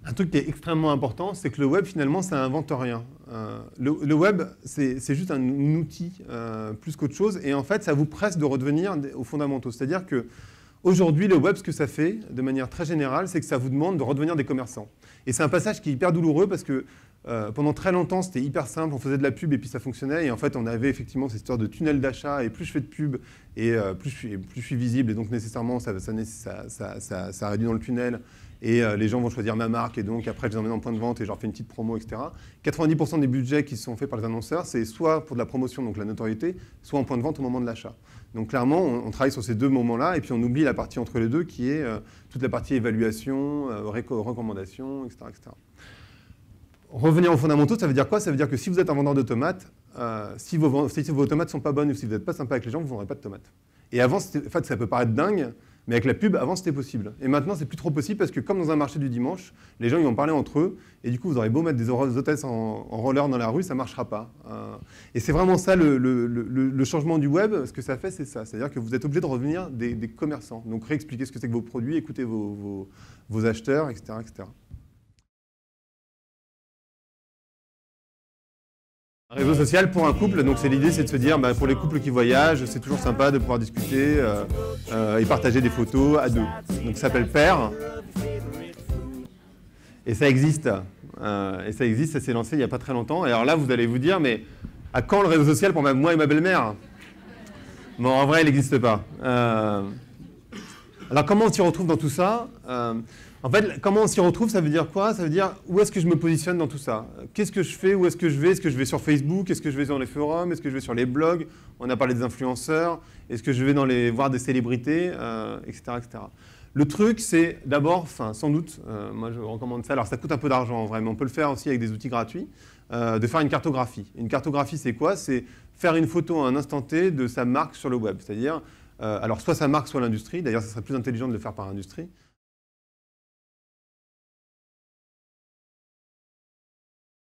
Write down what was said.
Un truc qui est extrêmement important, c'est que le web, finalement, ça n'invente rien. Le web, c'est juste un outil plus qu'autre chose. Et en fait, ça vous presse de redevenir aux fondamentaux. C'est-à-dire qu'aujourd'hui, le web, ce que ça fait, de manière très générale, c'est que ça vous demande de redevenir des commerçants. Et c'est un passage qui est hyper douloureux parce que pendant très longtemps, c'était hyper simple. On faisait de la pub et puis ça fonctionnait. Et en fait, on avait effectivement cette histoire de tunnel d'achat. Et plus je fais de pub, et plus je suis visible. Et donc, nécessairement, ça réduit dans le tunnel. Et les gens vont choisir ma marque, et donc après je les emmène en point de vente et je leur fais une petite promo, etc. 90% des budgets qui sont faits par les annonceurs, c'est soit pour de la promotion, donc la notoriété, soit en point de vente au moment de l'achat. Donc clairement, on travaille sur ces deux moments-là, et puis on oublie la partie entre les deux, qui est toute la partie évaluation, recommandation, etc., etc. Revenir aux fondamentaux, ça veut dire quoi? Ça veut dire que si vous êtes un vendeur de tomates, si vos tomates ne sont pas bonnes ou si vous n'êtes pas sympa avec les gens, vous ne vendrez pas de tomates. Et avant, en fait, ça peut paraître dingue, mais avec la pub, avant, c'était possible. Et maintenant, c'est plus trop possible parce que comme dans un marché du dimanche, les gens ils vont parler entre eux. Et du coup, vous aurez beau mettre des hôtesses en roller dans la rue, ça ne marchera pas. Et c'est vraiment ça, le changement du web. Ce que ça fait, c'est ça. C'est-à-dire que vous êtes obligé de revenir des commerçants. Donc, réexpliquer ce que c'est que vos produits, écouter vos acheteurs, etc., etc. Un réseau social pour un couple, donc l'idée c'est de se dire, pour les couples qui voyagent, c'est toujours sympa de pouvoir discuter et partager des photos à deux. Donc ça s'appelle Pair. Et ça existe. Ça s'est lancé il n'y a pas très longtemps. Et alors là, vous allez vous dire, mais à quand le réseau social pour moi et ma belle-mère? Bon, en vrai, il n'existe pas. Alors comment on s'y retrouve dans tout ça? En fait, comment on s'y retrouve, ça veut dire quoi? Ça veut dire où est-ce que je me positionne dans tout ça? Qu'est-ce que je fais? Où est-ce que je vais? Est-ce que je vais sur Facebook? Est-ce que je vais sur les forums? Est-ce que je vais sur les blogs? On a parlé des influenceurs. Est-ce que je vais voir des célébrités, etc., etc. Le truc, c'est d'abord, sans doute, moi je recommande ça, alors ça coûte un peu d'argent en vrai, mais on peut le faire aussi avec des outils gratuits, de faire une cartographie. Une cartographie, c'est quoi? C'est faire une photo à un instant T de sa marque sur le web. C'est-à-dire, alors soit sa marque, soit l'industrie. D'ailleurs, ça serait plus intelligent de le faire par industrie.